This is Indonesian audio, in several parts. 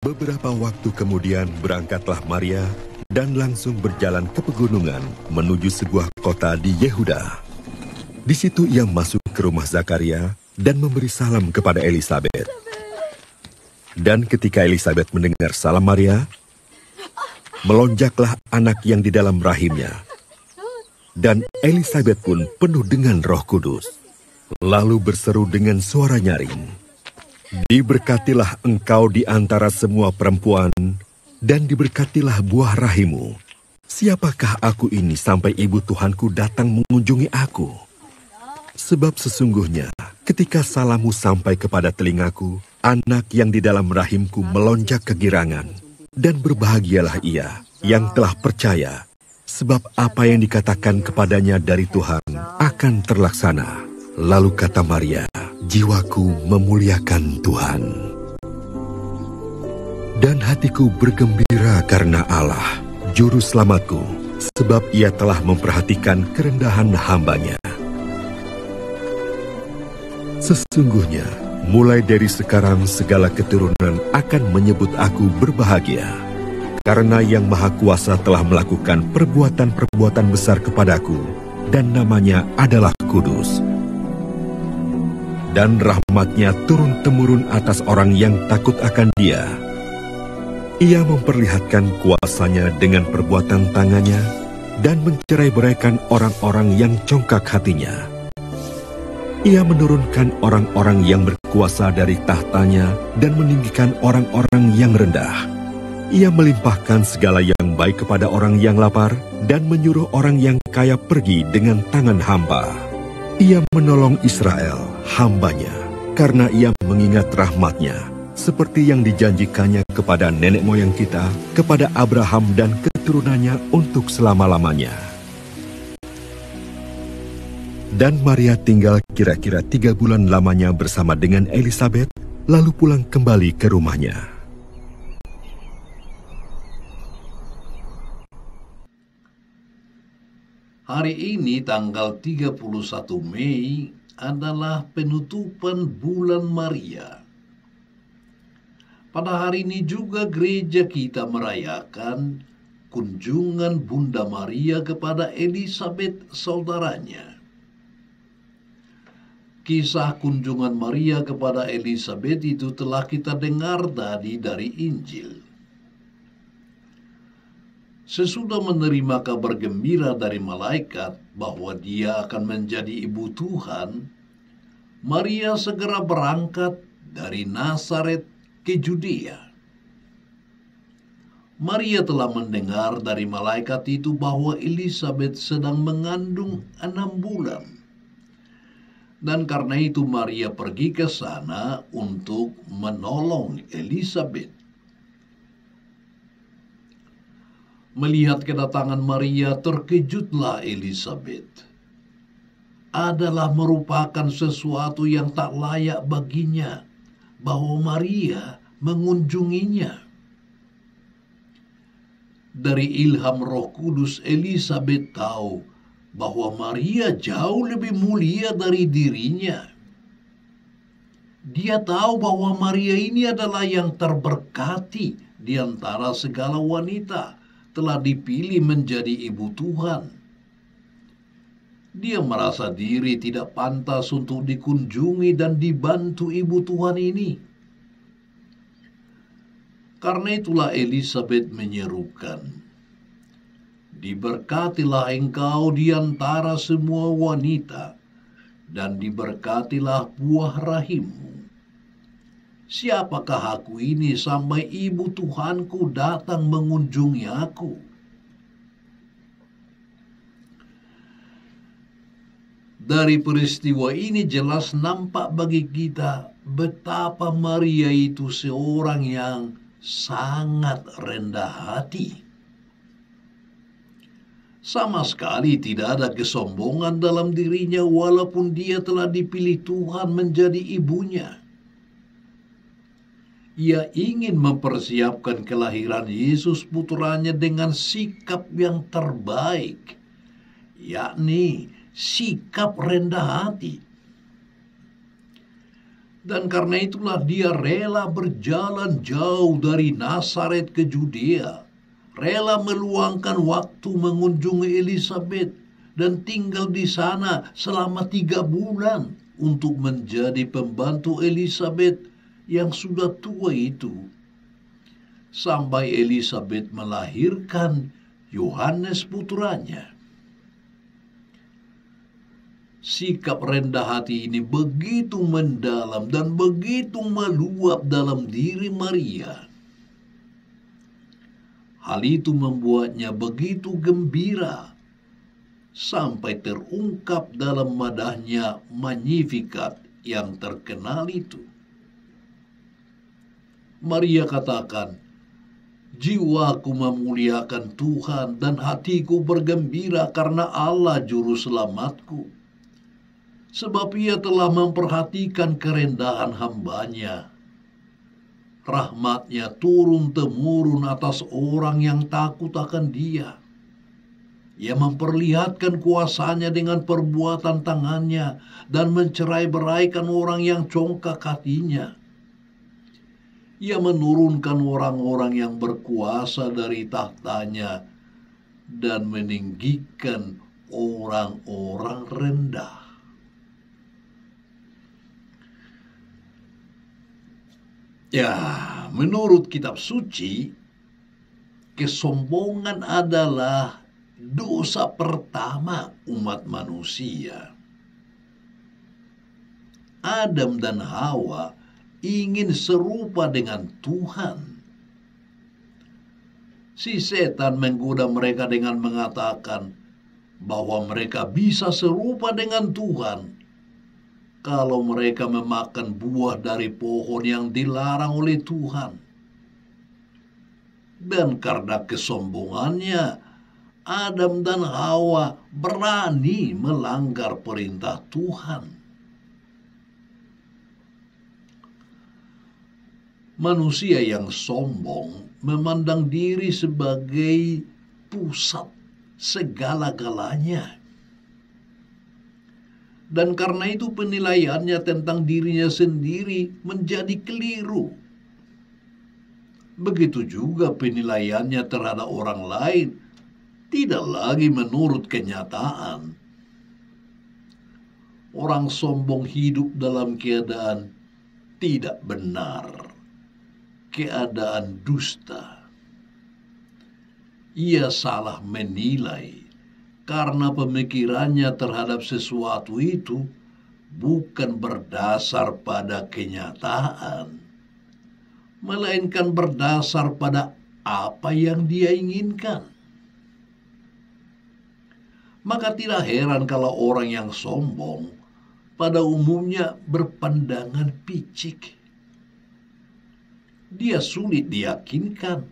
Beberapa waktu kemudian berangkatlah Maria dan langsung berjalan ke pegunungan menuju sebuah kota di Yehuda. Di situ ia masuk ke rumah Zakaria dan memberi salam kepada Elisabet. Dan ketika Elisabet mendengar salam Maria, melonjaklah anak yang di dalam rahimnya. Dan Elisabet pun penuh dengan Roh Kudus. Lalu berseru dengan suara nyaring, "Diberkatilah engkau di antara semua perempuan, dan diberkatilah buah rahimmu. Siapakah aku ini sampai ibu Tuhanku datang mengunjungi aku? Sebab sesungguhnya ketika salammu sampai kepada telingaku, anak yang di dalam rahimku melonjak kegirangan, dan berbahagialah ia yang telah percaya, sebab apa yang dikatakan kepadanya dari Tuhan akan terlaksana." Lalu kata Maria, "Jiwaku memuliakan Tuhan, dan hatiku bergembira karena Allah, Juru Selamatku, sebab ia telah memperhatikan kerendahan hamba-Nya. Sesungguhnya, mulai dari sekarang segala keturunan akan menyebut aku berbahagia, karena Yang Maha Kuasa telah melakukan perbuatan-perbuatan besar kepadaku, dan namanya adalah kudus. Dan rahmat-Nya turun-temurun atas orang yang takut akan Dia. Ia memperlihatkan kuasa-Nya dengan perbuatan tangan-Nya dan mencerai-beraikan orang-orang yang congkak hatinya. Ia menurunkan orang-orang yang berkuasa dari tahtanya dan meninggikan orang-orang yang rendah. Ia melimpahkan segala yang baik kepada orang yang lapar dan menyuruh orang yang kaya pergi dengan tangan hampa. Ia menolong Israel, hamba-Nya, karena ia mengingat rahmat-Nya, seperti yang dijanjikannya kepada nenek moyang kita, kepada Abraham dan keturunannya untuk selama-lamanya. Dan Maria tinggal kira-kira 3 bulan lamanya bersama dengan Elisabet, lalu pulang kembali ke rumahnya. Hari ini tanggal 31 Mei adalah penutupan bulan Maria. Pada hari ini juga gereja kita merayakan kunjungan Bunda Maria kepada Elisabet saudaranya. Kisah kunjungan Maria kepada Elisabet itu telah kita dengar tadi dari Injil. Sesudah menerima kabar gembira dari malaikat bahwa dia akan menjadi ibu Tuhan, Maria segera berangkat dari Nazaret ke Judea. Maria telah mendengar dari malaikat itu bahwa Elisabet sedang mengandung 6 bulan. Dan karena itu Maria pergi ke sana untuk menolong Elisabet. Melihat kedatangan Maria, terkejutlah Elisabet. Adalah merupakan sesuatu yang tak layak baginya bahwa Maria mengunjunginya. Dari ilham Roh Kudus, Elisabet tahu bahwa Maria jauh lebih mulia dari dirinya. Dia tahu bahwa Maria ini adalah yang terberkati di antara segala wanita, telah dipilih menjadi ibu Tuhan. Dia merasa diri tidak pantas untuk dikunjungi dan dibantu ibu Tuhan ini. Karena itulah Elisabet menyerukan, "Diberkatilah engkau di antara semua wanita, dan diberkatilah buah rahimmu. Siapakah aku ini sampai ibu Tuhanku datang mengunjungi aku?" Dari peristiwa ini jelas nampak bagi kita betapa Maria itu seorang yang sangat rendah hati. Sama sekali tidak ada kesombongan dalam dirinya walaupun dia telah dipilih Tuhan menjadi ibunya. Ia ingin mempersiapkan kelahiran Yesus putranya dengan sikap yang terbaik, yakni sikap rendah hati. Dan karena itulah dia rela berjalan jauh dari Nazaret ke Judea, rela meluangkan waktu mengunjungi Elisabet dan tinggal di sana selama 3 bulan untuk menjadi pembantu Elisabet yang sudah tua itu. Sampai Elisabet melahirkan Yohanes putranya. Sikap rendah hati ini begitu mendalam dan begitu meluap dalam diri Maria. Hal itu membuatnya begitu gembira sampai terungkap dalam madahnya Magnificat yang terkenal itu. Maria katakan, "Jiwaku memuliakan Tuhan dan hatiku bergembira karena Allah juru selamatku. Sebab ia telah memperhatikan kerendahan hamba-Nya. Rahmat-Nya turun-temurun atas orang yang takut akan Dia. Ia memperlihatkan kuasa-Nya dengan perbuatan tangan-Nya dan mencerai-beraikan orang yang congkak hatinya. Ia menurunkan orang-orang yang berkuasa dari takhta-Nya dan meninggikan orang-orang rendah." Ya, menurut kitab suci, kesombongan adalah dosa pertama umat manusia. Adam dan Hawa ingin serupa dengan Tuhan. Si setan menggoda mereka dengan mengatakan bahwa mereka bisa serupa dengan Tuhan kalau mereka memakan buah dari pohon yang dilarang oleh Tuhan. Dan karena kesombongannya, Adam dan Hawa berani melanggar perintah Tuhan. Manusia yang sombong memandang diri sebagai pusat segala-galanya. Dan karena itu penilaiannya tentang dirinya sendiri menjadi keliru. Begitu juga penilaiannya terhadap orang lain tidak lagi menurut kenyataan. Orang sombong hidup dalam keadaan tidak benar, keadaan dusta. Ia salah menilai karena pemikirannya terhadap sesuatu itu bukan berdasar pada kenyataan, melainkan berdasar pada apa yang dia inginkan. Maka tidak heran kalau orang yang sombong pada umumnya berpandangan picik. Dia sulit diyakinkan,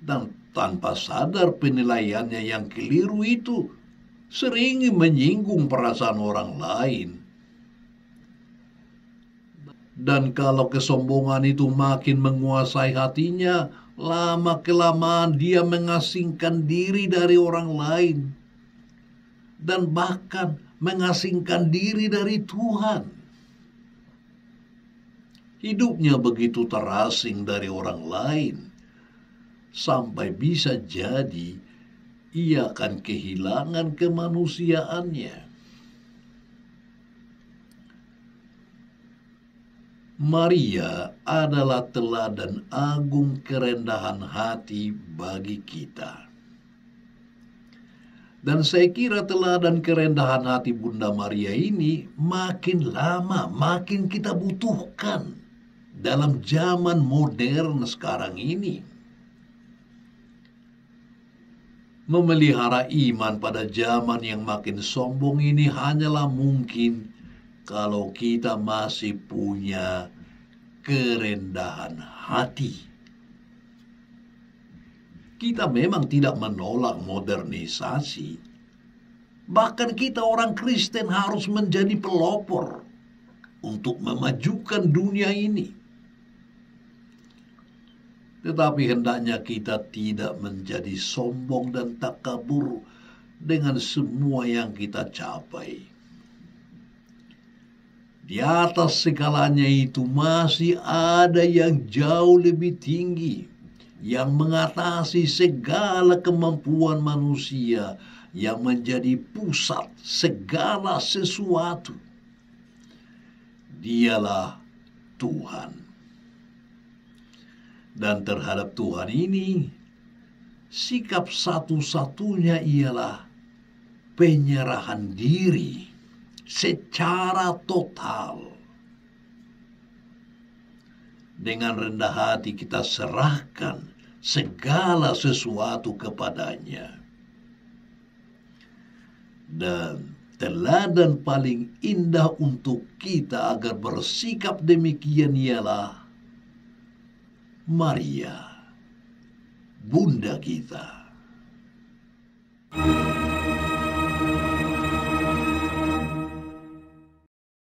dan tanpa sadar penilaiannya yang keliru itu sering menyinggung perasaan orang lain. Dan kalau kesombongan itu makin menguasai hatinya, lama-kelamaan dia mengasingkan diri dari orang lain dan bahkan mengasingkan diri dari Tuhan. Hidupnya begitu terasing dari orang lain sampai bisa jadi ia akan kehilangan kemanusiaannya. Maria adalah teladan agung kerendahan hati bagi kita. Dan saya kira teladan kerendahan hati Bunda Maria ini makin lama makin kita butuhkan dalam zaman modern sekarang ini. Memelihara iman pada zaman yang makin sombong ini hanyalah mungkin kalau kita masih punya kerendahan hati. Kita memang tidak menolak modernisasi. Bahkan kita orang Kristen harus menjadi pelopor untuk memajukan dunia ini. Tetapi hendaknya kita tidak menjadi sombong dan takabur dengan semua yang kita capai. Di atas segalanya itu masih ada yang jauh lebih tinggi, yang mengatasi segala kemampuan manusia, yang menjadi pusat segala sesuatu. Dialah Tuhan. Dan terhadap Tuhan ini, sikap satu-satunya ialah penyerahan diri secara total. Dengan rendah hati kita serahkan segala sesuatu kepadanya. Dan teladan paling indah untuk kita agar bersikap demikian ialah Maria, Bunda kita.